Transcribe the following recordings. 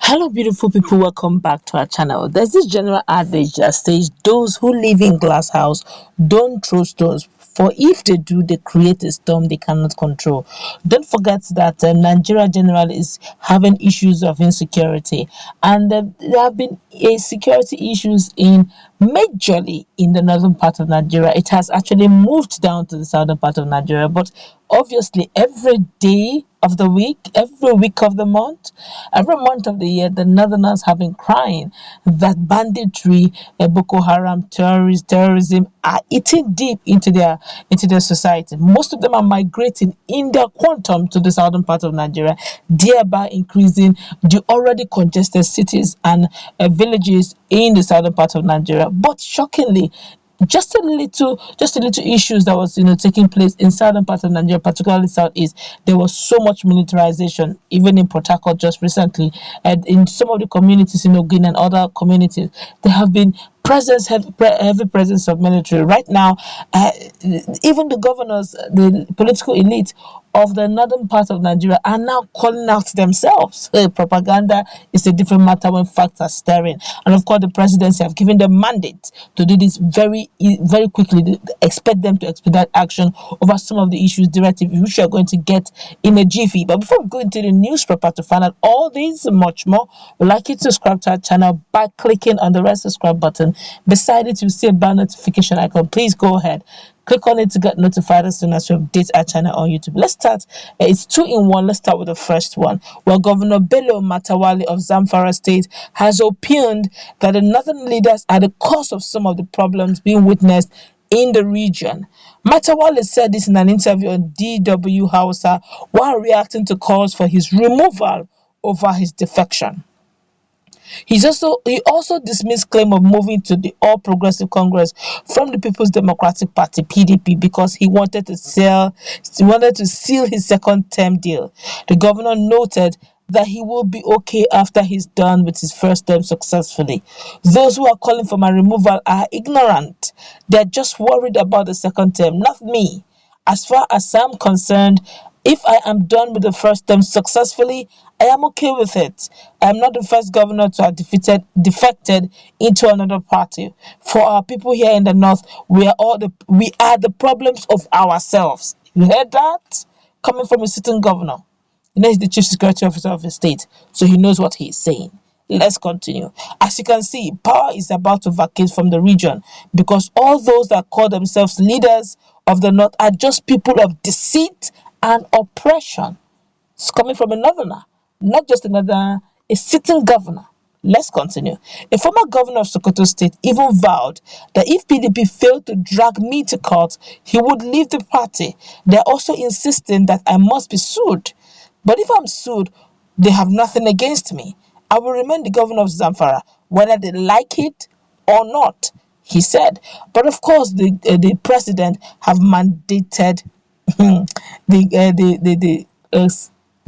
Hello, beautiful people. Welcome back to our channel. There's this general adage that says those who live in glass house don't throw stones. For if they do, they create a storm they cannot control. Don't forget that Nigeria generally is having issues of insecurity, and there have been security issues in majorly in the northern part of Nigeria. It has actually moved down to the southern part of Nigeria, but obviously every day of the week, every week of the month, every month of the year, the Northerners have been crying that banditry, Boko Haram, terrorism are eating deep into their society. Most of them are migrating in their quantum to the southern part of Nigeria, thereby increasing the already congested cities and villages in the southern part of Nigeria. But shockingly, just a little issues that was taking place in southern part of Nigeria, particularly southeast. There was so much militarization, even in Port Harcourt just recently, and in some of the communities in Ogun and other communities, there have been heavy presence of military right now. Even the governors, the political elite of the northern part of Nigeria are now calling out themselves. Propaganda is a different matter when facts are stirring. And of course, the presidency have given them mandate to do this very quickly. They expect them to expedite action over some of the issues directive, which we are going to get in a jiffy. But before we go into the news proper to find out all these and much more, we'd like you to subscribe to our channel by clicking on the red subscribe button. Beside it, you'll see a bell notification icon. Please go ahead. Click on it to get notified as soon as we update our channel on YouTube. Let's start. It's two in one. Let's start with the first one. Well, Governor Bello Matawale of Zamfara State has opined that the northern leaders are the cause of some of the problems being witnessed in the region. Matawale said this in an interview on DW Hausa while reacting to calls for his removal over his defection. He also dismissed claim of moving to the All Progressive Congress from the People's Democratic Party (PDP) because he wanted to seal his second term deal. The governor noted that he will be okay after he's done with his first term successfully. Those who are calling for my removal are ignorant. They're just worried about the second term, not me. As far as I'm concerned, if I am done with the first term successfully, I am okay with it. I am not the first governor to have defected into another party. For our people here in the north, we are the problems of ourselves. You heard that? Coming from a sitting governor. He's the chief security officer of the state, so he knows what he is saying. Let's continue. As you can see, power is about to vacate from the region because all those that call themselves leaders of the north are just people of deceit and oppression. It's coming from a northerner, not just another, a sitting governor. Let's continue. A former governor of Sokoto State even vowed that if PDP failed to drag me to court, he would leave the party. They're also insisting that I must be sued. But if I'm sued, they have nothing against me. I will remain the governor of Zamfara, whether they like it or not, he said. But of course, the president have mandated the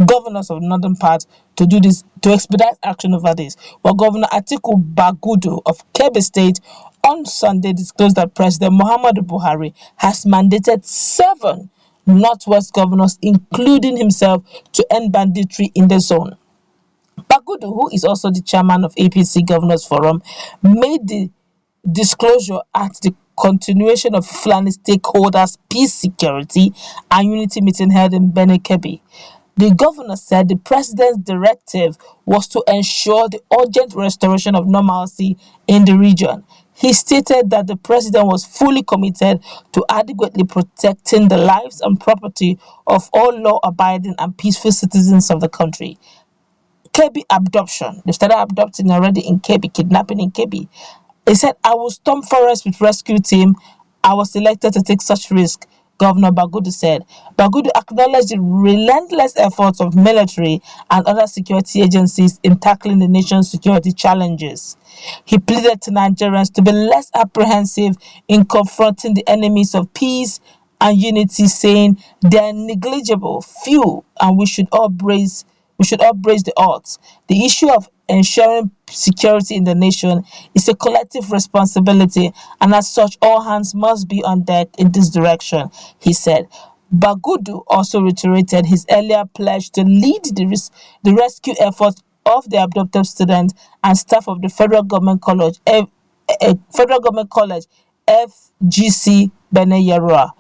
governors of the northern part to do this, to expedite action over this. Well, Governor Atiku Bagudu of Kebbi State on Sunday disclosed that President Muhammadu Buhari has mandated 7 Northwest governors, including himself, to end banditry in the zone. Bagudu, who is also the chairman of APC Governors Forum, made the disclosure at the continuation of Fulani stakeholders peace, security and unity meeting held in Bene Kebbi. The governor said the president's directive was to ensure the urgent restoration of normalcy in the region. He stated that the president was fully committed to adequately protecting the lives and property of all law-abiding and peaceful citizens of the country. Kebbi abduction. They started abducting already in Kebbi, kidnapping in Kebbi. He said, I will storm forest with rescue team. I was selected to take such risk, Governor Bagudu said. Bagudu acknowledged the relentless efforts of military and other security agencies in tackling the nation's security challenges. He pleaded to Nigerians to be less apprehensive in confronting the enemies of peace and unity, saying they are negligible, few, and we should all brace the odds. The issue of ensuring security in the nation is a collective responsibility, and as such, all hands must be on deck in this direction, he said. Bagudu also reiterated his earlier pledge to lead the rescue effort of the abducted students and staff of the Federal Government College FGC Beneyerua.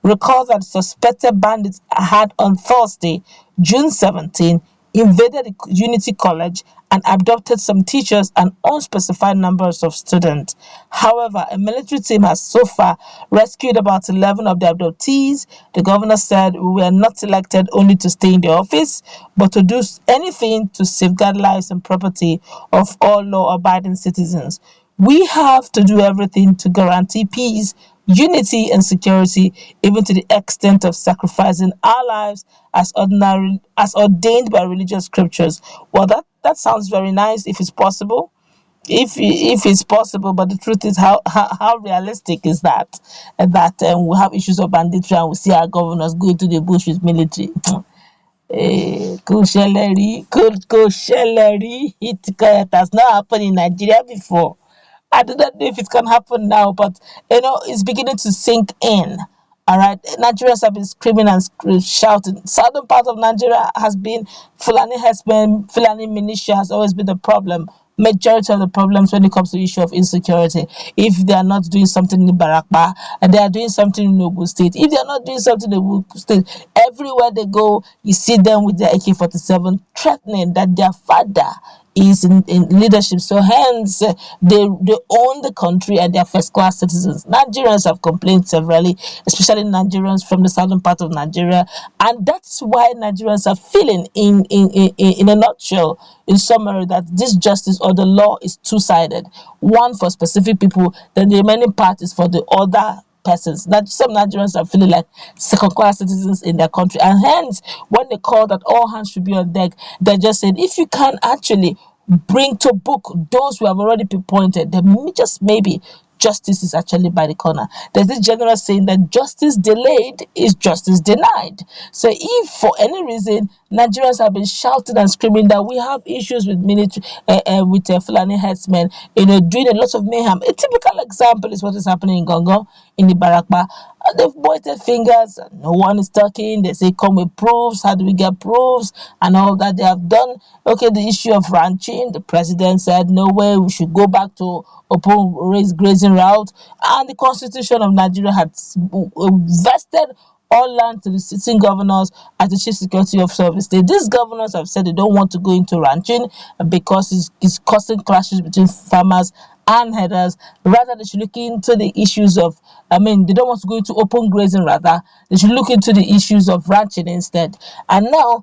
Recall that suspected bandits had on Thursday, June 17, invaded the Unity College and abducted some teachers and unspecified numbers of students. However, a military team has so far rescued about 11 of the abductees. The governor said, "We were not elected only to stay in the office, but to do anything to safeguard lives and property of all law-abiding citizens. We have to do everything to guarantee peace, unity, and security, even to the extent of sacrificing our lives as ordained by religious scriptures." Well, that sounds very nice if it's possible. If it's possible, but the truth is, how realistic is that? That we have issues of banditry and we see our governors going to the bush with military. Kosheleri, it has not happened in Nigeria before. I do not know if it can happen now, but it's beginning to sink in. All right, Nigerians have been screaming and shouting. Southern part of Nigeria has been Fulani herdsmen, Fulani militia has always been the problem. Majority of the problems when it comes to the issue of insecurity. If they are not doing something in Barakba, and they are doing something in Ogun State. If they are not doing something in Ogun State, everywhere they go, you see them with their AK-47 threatening that their father is in leadership. So hence, they own the country and they are first class citizens. Nigerians have complained severally, especially Nigerians from the southern part of Nigeria, and that's why Nigerians are feeling, in a nutshell, in summary, that this justice or the law is two-sided. One for specific people, then the remaining part is for the other persons. That some Nigerians are feeling like second-class citizens in their country, and hence, when they call that all hands should be on deck, they're just saying, if you can actually bring to book those who have already been appointed, then just maybe justice is actually by the corner. There's this general saying that justice delayed is justice denied. So if for any reason Nigerians have been shouting and screaming that we have issues with military, with Fulani herdsmen, doing a lot of mayhem. A typical example is what is happening in Gongo, in the Barakba. They've pointed fingers, no one is talking. They say, come with proofs. How do we get proofs? And all that they have done. Okay, the issue of ranching, the president said, no way, we should go back to open grazing route. And the constitution of Nigeria had vested all land to the sitting governors as the chief security officer of the state. These governors have said they don't want to go into ranching because it's causing clashes between farmers and herders. Rather, they should look into the issues of, they don't want to go into open grazing, rather. They should look into the issues of ranching instead. And now,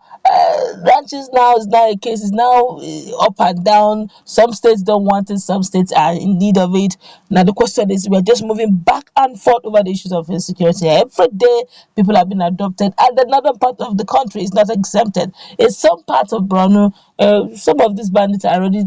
ranches now is now a case, is now up and down. Some states don't want it, some states are in need of it. Now, the question is, we're just moving back and forth over the issues of insecurity. Every day, people have been adopted, and the northern part of the country is not exempted. In some parts of Borno, some of these bandits are already,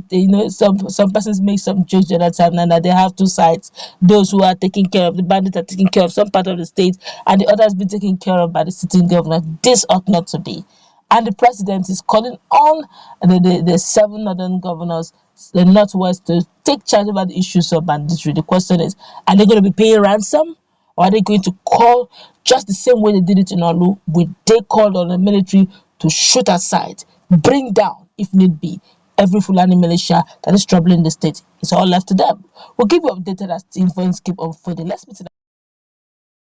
some persons make some jokes the other time and that they have two sides. Those who are taking care of the bandits are taking care of some part of the state, and the others be taken care of by the sitting governor. This ought not to be. And the president is calling on the 7 northern governors, the northwest, to take charge about the issues of banditry. The question is, are they going to be paying ransom? Or are they going to call just the same way they did it in Olu? They called on the military to shoot aside, bring down, if need be, every Fulani militia that is troubling the state? It's all left to them. We'll keep you updated as things keep unfolding. Let's meet in